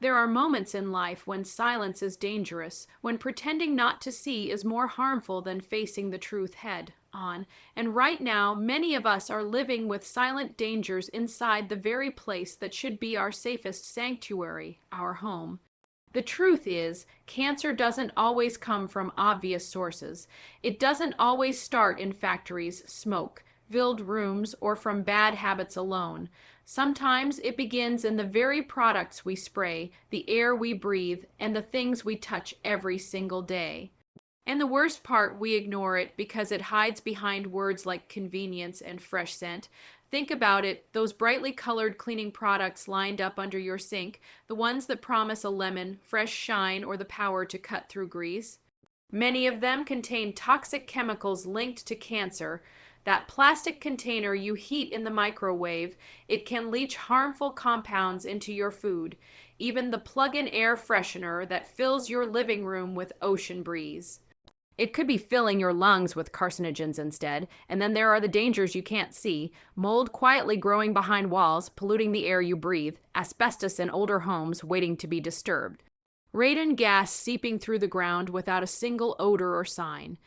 There are moments in life when silence is dangerous, when pretending not to see is more harmful than facing the truth head on. And right now, many of us are living with silent dangers inside the very place that should be our safest sanctuary, our home. The truth is, cancer doesn't always come from obvious sources. It doesn't always start in factories, smoke, filled rooms, or from bad habits alone. Sometimes it begins in the very products we spray, the air we breathe, and the things we touch every single day. And the worst part, we ignore it because it hides behind words like convenience and fresh scent. Think about it, those brightly colored cleaning products lined up under your sink, the ones that promise a lemon, fresh shine, or the power to cut through grease. Many of them contain toxic chemicals linked to cancer. That plastic container you heat in the microwave, it can leach harmful compounds into your food. Even the plug-in air freshener that fills your living room with ocean breeze. It could be filling your lungs with carcinogens instead, and then there are the dangers you can't see, mold quietly growing behind walls, polluting the air you breathe, asbestos in older homes waiting to be disturbed, radon gas seeping through the ground without a single odor or sign.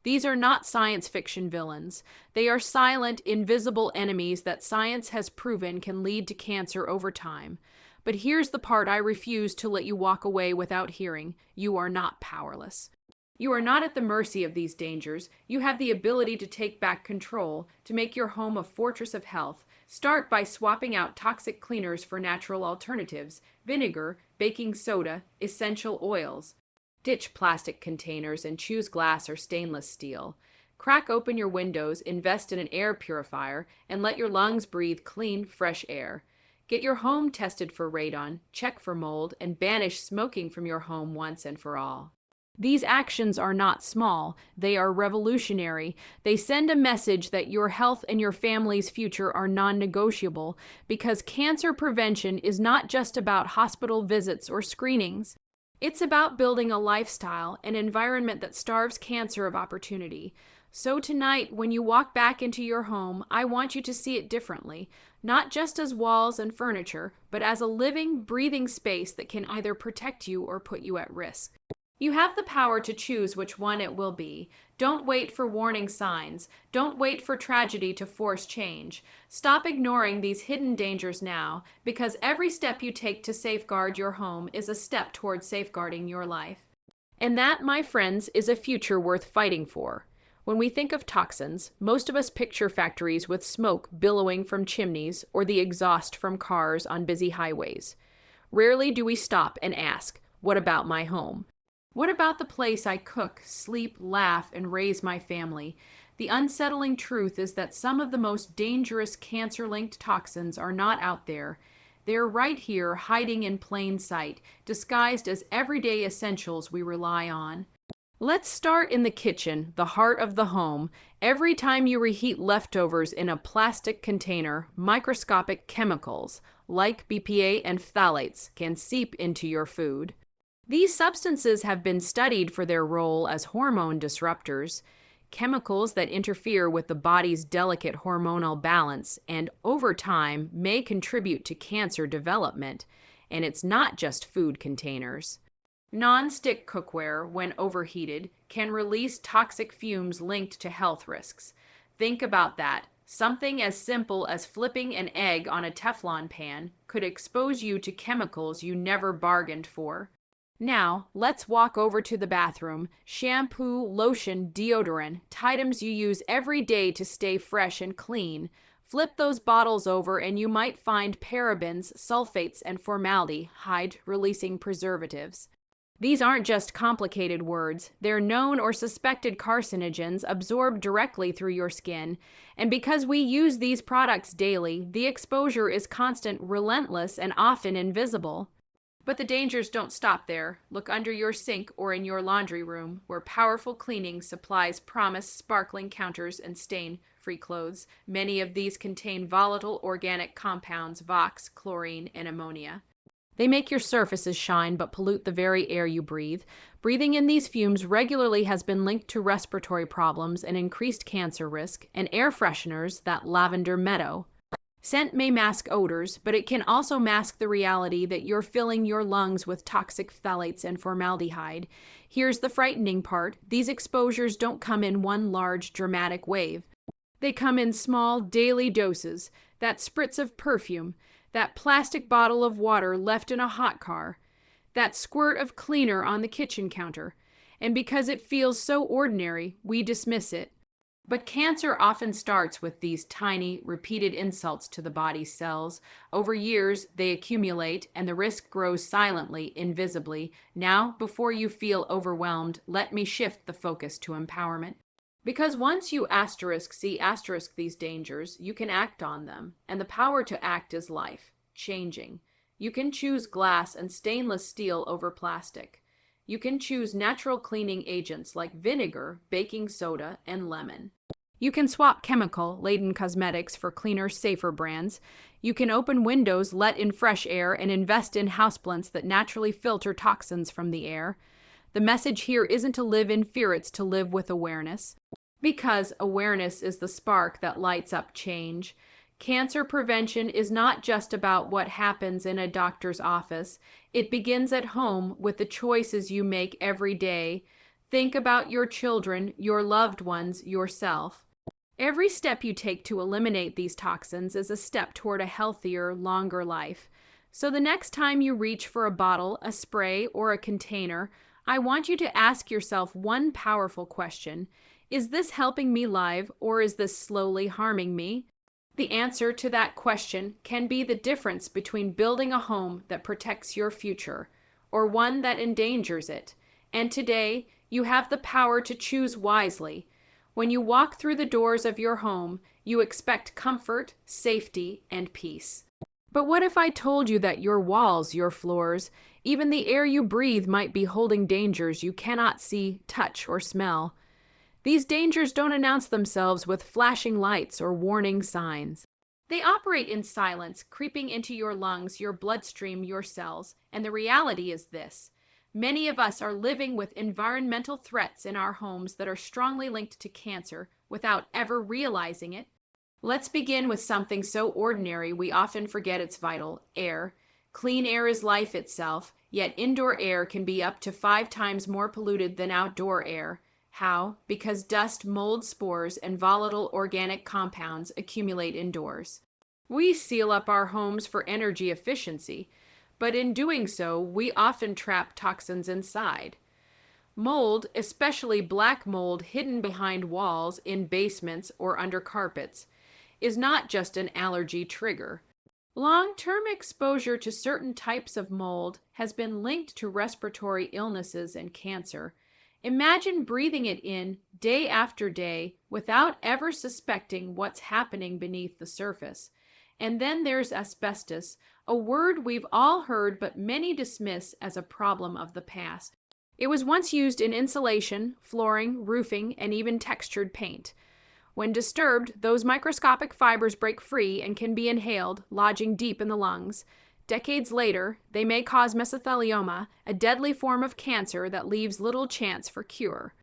These are not science fiction villains. They are silent, invisible enemies that science has proven can lead to cancer over time. But here's the part I refuse to let you walk away without hearing. You are not powerless. You are not at the mercy of these dangers. You have the ability to take back control, to make your home a fortress of health. Start by swapping out toxic cleaners for natural alternatives, vinegar, baking soda, essential oils. Ditch plastic containers and choose glass or stainless steel. Crack open your windows, invest in an air purifier, and let your lungs breathe clean, fresh air. Get your home tested for radon, check for mold, and banish smoking from your home once and for all. These actions are not small, they are revolutionary. They send a message that your health and your family's future are non-negotiable, because cancer prevention is not just about hospital visits or screenings. It's about building a lifestyle, an environment that starves cancer of opportunity. So tonight, when you walk back into your home, I want you to see it differently, not just as walls and furniture, but as a living, breathing space that can either protect you or put you at risk. You have the power to choose which one it will be. Don't wait for warning signs. Don't wait for tragedy to force change. Stop ignoring these hidden dangers now, because every step you take to safeguard your home is a step towards safeguarding your life. And that, my friends, is a future worth fighting for. When we think of toxins, most of us picture factories with smoke billowing from chimneys or the exhaust from cars on busy highways. Rarely do we stop and ask, what about my home? What about the place I cook, sleep, laugh, and raise my family? The unsettling truth is that some of the most dangerous cancer-linked toxins are not out there. They're right here, hiding in plain sight, disguised as everyday essentials we rely on. Let's start in the kitchen, the heart of the home. Every time you reheat leftovers in a plastic container, microscopic chemicals, like BPA and phthalates, can seep into your food. These substances have been studied for their role as hormone disruptors, chemicals that interfere with the body's delicate hormonal balance and, over time, may contribute to cancer development. And it's not just food containers. Non-stick cookware, when overheated, can release toxic fumes linked to health risks. Think about that. Something as simple as flipping an egg on a Teflon pan could expose you to chemicals you never bargained for. Now, let's walk over to the bathroom. Shampoo, lotion, deodorant, items you use every day to stay fresh and clean. Flip those bottles over and you might find parabens, sulfates, and formaldehyde releasing preservatives. These aren't just complicated words. They're known or suspected carcinogens absorbed directly through your skin. And because we use these products daily, the exposure is constant, relentless, and often invisible. But the dangers don't stop there. Look under your sink or in your laundry room, where powerful cleaning supplies promise sparkling counters and stain-free clothes. Many of these contain volatile organic compounds, VOX, chlorine, and ammonia. They make your surfaces shine but pollute the very air you breathe. Breathing in these fumes regularly has been linked to respiratory problems and increased cancer risk, and air fresheners, that lavender meadow, Scent may mask odors, but it can also mask the reality that you're filling your lungs with toxic phthalates and formaldehyde. Here's the frightening part: these exposures don't come in one large, dramatic wave. They come in small, daily doses. That spritz of perfume, that plastic bottle of water left in a hot car, that squirt of cleaner on the kitchen counter. And because it feels so ordinary, we dismiss it. But cancer often starts with these tiny, repeated insults to the body's cells. Over years, they accumulate, and the risk grows silently, invisibly. Now, before you feel overwhelmed, let me shift the focus to empowerment. Because once you see these dangers, you can act on them, and the power to act is life changing. You can choose glass and stainless steel over plastic. You can choose natural cleaning agents like vinegar, baking soda, and lemon. You can swap chemical-laden cosmetics for cleaner, safer brands. You can open windows, let in fresh air, and invest in houseplants that naturally filter toxins from the air. The message here isn't to live in fear, it's to live with awareness. Because awareness is the spark that lights up change. Cancer prevention is not just about what happens in a doctor's office. It begins at home with the choices you make every day. Think about your children, your loved ones, yourself. Every step you take to eliminate these toxins is a step toward a healthier, longer life. So the next time you reach for a bottle, a spray, or a container, I want you to ask yourself one powerful question. Is this helping me live, or is this slowly harming me? The answer to that question can be the difference between building a home that protects your future or one that endangers it. And today, you have the power to choose wisely. When you walk through the doors of your home, you expect comfort, safety, and peace. But what if I told you that your walls, your floors, even the air you breathe might be holding dangers you cannot see, touch, or smell? These dangers don't announce themselves with flashing lights or warning signs. They operate in silence, creeping into your lungs, your bloodstream, your cells. And the reality is this: many of us are living with environmental threats in our homes that are strongly linked to cancer without ever realizing it. Let's begin with something so ordinary we often forget it's vital: air. Clean air is life itself, yet indoor air can be up to 5 times more polluted than outdoor air. How? Because dust, mold, spores, and volatile organic compounds accumulate indoors. We seal up our homes for energy efficiency, but in doing so, we often trap toxins inside. Mold, especially black mold hidden behind walls, in basements, or under carpets, is not just an allergy trigger. Long-term exposure to certain types of mold has been linked to respiratory illnesses and cancer. Imagine breathing it in day after day without ever suspecting what's happening beneath the surface. And then there's asbestos, a word we've all heard but many dismiss as a problem of the past. It was once used in insulation, flooring, roofing, and even textured paint. When disturbed, those microscopic fibers break free and can be inhaled, lodging deep in the lungs. Decades later, they may cause mesothelioma, a deadly form of cancer that leaves little chance for cure.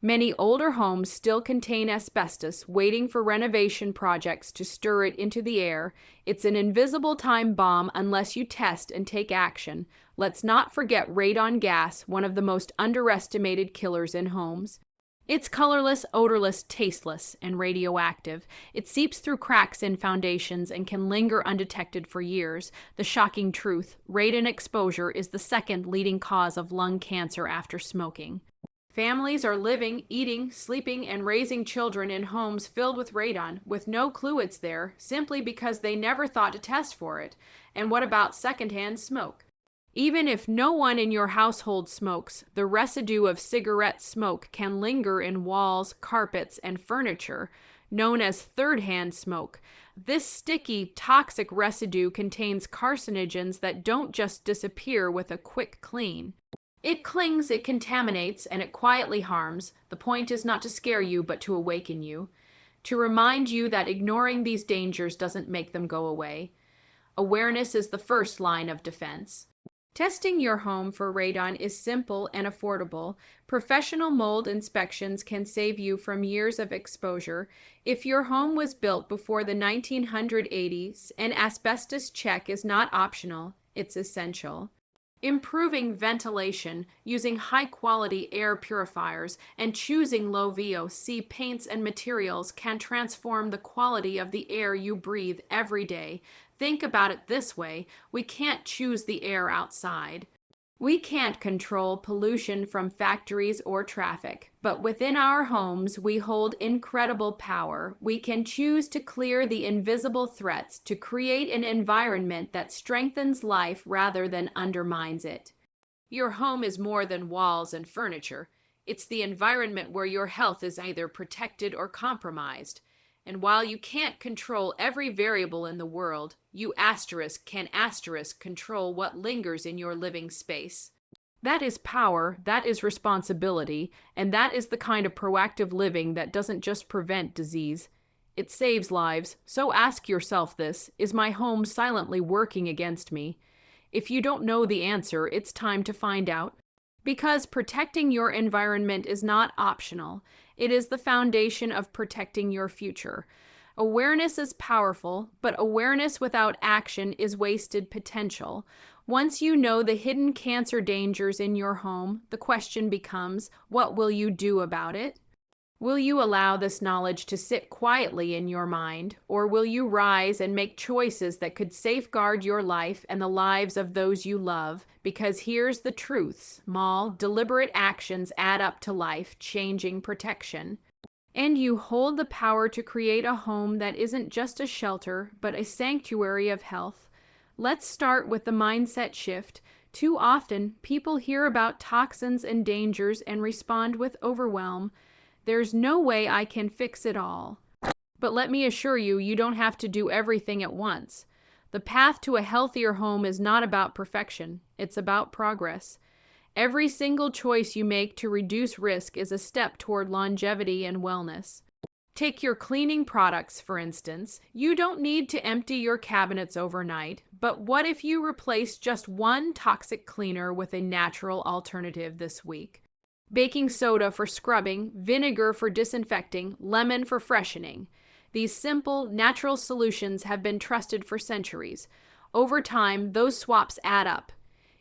Many older homes still contain asbestos, waiting for renovation projects to stir it into the air. It's an invisible time bomb unless you test and take action. Let's not forget radon gas, one of the most underestimated killers in homes. It's colorless, odorless, tasteless, and radioactive. It seeps through cracks in foundations and can linger undetected for years. The shocking truth: radon exposure is the second leading cause of lung cancer after smoking. Families are living, eating, sleeping, and raising children in homes filled with radon, with no clue it's there, simply because they never thought to test for it. And what about secondhand smoke? Even if no one in your household smokes, the residue of cigarette smoke can linger in walls, carpets, and furniture, known as third-hand smoke. This sticky, toxic residue contains carcinogens that don't just disappear with a quick clean. It clings, it contaminates, and it quietly harms. The point is not to scare you, but to awaken you, to remind you that ignoring these dangers doesn't make them go away. Awareness is the first line of defense. Testing your home for radon is simple and affordable. Professional mold inspections can save you from years of exposure. If your home was built before the 1980s, an asbestos check is not optional, it's essential. Improving ventilation using high-quality air purifiers and choosing low VOC paints and materials can transform the quality of the air you breathe every day. Think about it this way: we can't choose the air outside. We can't control pollution from factories or traffic, but within our homes we hold incredible power. We can choose to clear the invisible threats, to create an environment that strengthens life rather than undermines it. Your home is more than walls and furniture. It's the environment where your health is either protected or compromised. And while you can't control every variable in the world, you can control what lingers in your living space. That is power, that is responsibility, and that is the kind of proactive living that doesn't just prevent disease. It saves lives. So ask yourself this: is my home silently working against me? If you don't know the answer, it's time to find out. Because protecting your environment is not optional. It is the foundation of protecting your future. Awareness is powerful, but awareness without action is wasted potential. Once you know the hidden cancer dangers in your home, the question becomes, what will you do about it? Will you allow this knowledge to sit quietly in your mind, or will you rise and make choices that could safeguard your life and the lives of those you love? Because here's the truth: small, deliberate actions add up to life-changing protection. And you hold the power to create a home that isn't just a shelter, but a sanctuary of health. Let's start with the mindset shift. Too often, people hear about toxins and dangers and respond with overwhelm. There's no way I can fix it all. But let me assure you, you don't have to do everything at once. The path to a healthier home is not about perfection. It's about progress. Every single choice you make to reduce risk is a step toward longevity and wellness. Take your cleaning products, for instance. You don't need to empty your cabinets overnight, but what if you replace just one toxic cleaner with a natural alternative this week? Baking soda for scrubbing, vinegar for disinfecting, lemon for freshening. These simple, natural solutions have been trusted for centuries. Over time, those swaps add up.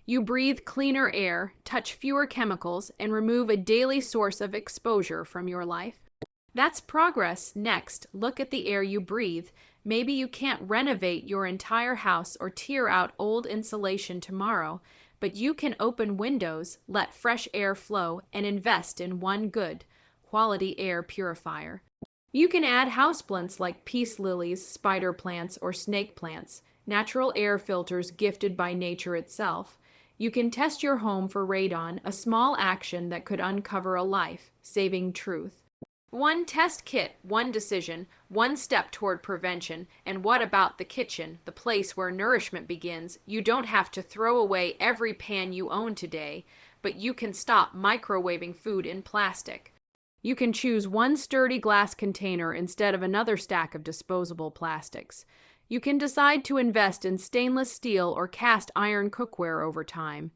You breathe cleaner air, touch fewer chemicals, and remove a daily source of exposure from your life. That's progress. Next, look at the air you breathe. Maybe you can't renovate your entire house or tear out old insulation tomorrow, but you can open windows, let fresh air flow, and invest in one good, quality air purifier. You can add houseplants like peace lilies, spider plants, or snake plants, natural air filters gifted by nature itself. You can test your home for radon, a small action that could uncover a life-saving truth. One test kit, one decision, one step toward prevention. And what about the kitchen, the place where nourishment begins? You don't have to throw away every pan you own today, but you can stop microwaving food in plastic. You can choose one sturdy glass container instead of another stack of disposable plastics. You can decide to invest in stainless steel or cast iron cookware over time.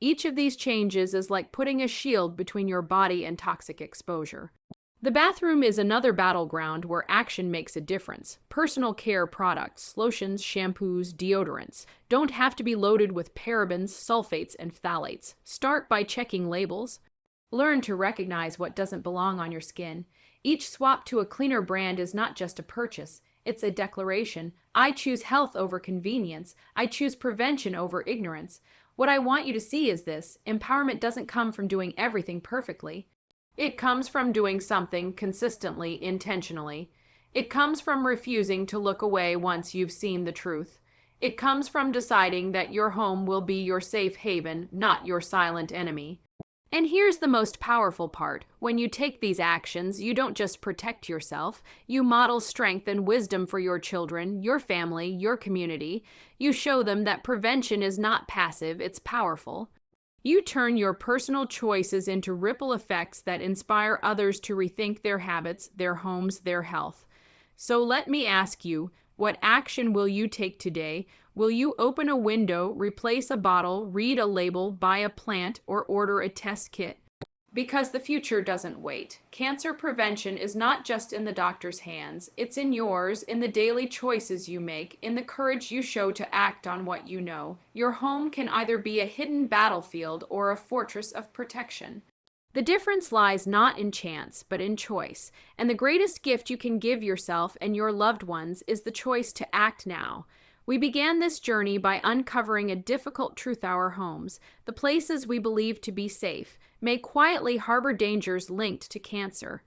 Each of these changes is like putting a shield between your body and toxic exposure. The bathroom is another battleground where action makes a difference. Personal care products, lotions, shampoos, deodorants don't have to be loaded with parabens, sulfates, and phthalates. Start by checking labels. Learn to recognize what doesn't belong on your skin. Each swap to a cleaner brand is not just a purchase, it's a declaration. I choose health over convenience. I choose prevention over ignorance. What I want you to see is this: empowerment doesn't come from doing everything perfectly. It comes from doing something consistently, intentionally. It comes from refusing to look away once you've seen the truth. It comes from deciding that your home will be your safe haven, not your silent enemy. And here's the most powerful part. When you take these actions, you don't just protect yourself. You model strength and wisdom for your children, your family, your community. You show them that prevention is not passive, it's powerful. You turn your personal choices into ripple effects that inspire others to rethink their habits, their homes, their health. So let me ask you, what action will you take today? Will you open a window, replace a bottle, read a label, buy a plant, or order a test kit? Because the future doesn't wait. Cancer prevention is not just in the doctor's hands, it's in yours, in the daily choices you make, in the courage you show to act on what you know. Your home can either be a hidden battlefield or a fortress of protection. The difference lies not in chance, but in choice. And the greatest gift you can give yourself and your loved ones is the choice to act now. We began this journey by uncovering a difficult truth: our homes, the places we believe to be safe, may quietly harbor dangers linked to cancer.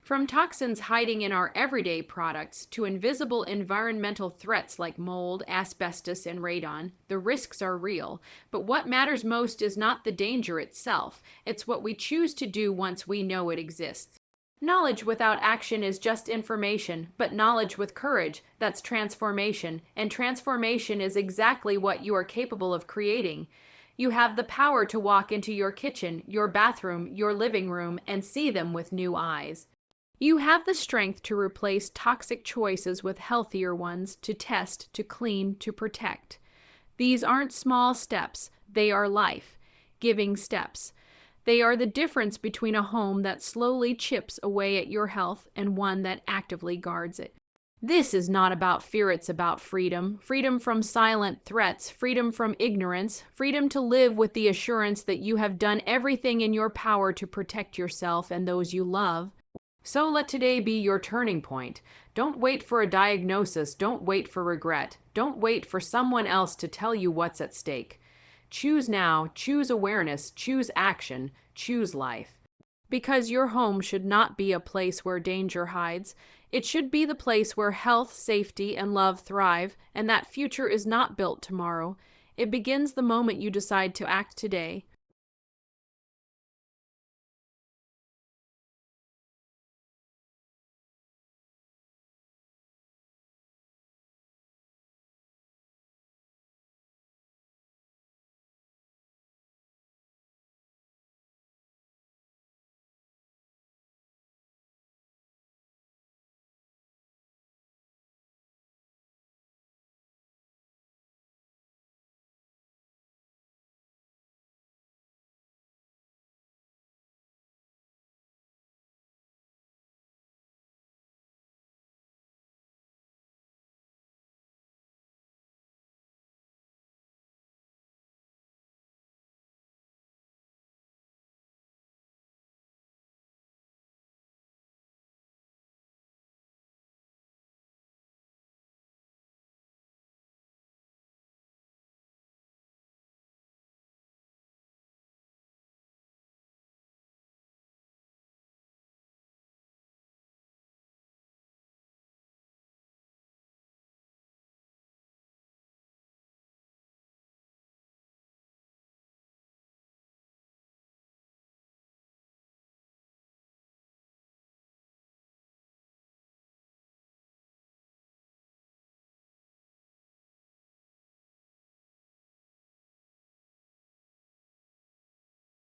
From toxins hiding in our everyday products to invisible environmental threats like mold, asbestos, and radon, the risks are real. But what matters most is not the danger itself, it's what we choose to do once we know it exists. Knowledge without action is just information, but knowledge with courage, that's transformation, and transformation is exactly what you are capable of creating. You have the power to walk into your kitchen, your bathroom, your living room, and see them with new eyes. You have the strength to replace toxic choices with healthier ones, to test, to clean, to protect. These aren't small steps, they are life-giving steps. They are the difference between a home that slowly chips away at your health and one that actively guards it. This is not about fear, it's about freedom. Freedom from silent threats, freedom from ignorance, freedom to live with the assurance that you have done everything in your power to protect yourself and those you love. So let today be your turning point. Don't wait for a diagnosis. Don't wait for regret. Don't wait for someone else to tell you what's at stake. Choose now, choose awareness, choose action, choose life. Because your home should not be a place where danger hides. It should be the place where health, safety, and love thrive, and that future is not built tomorrow. It begins the moment you decide to act today.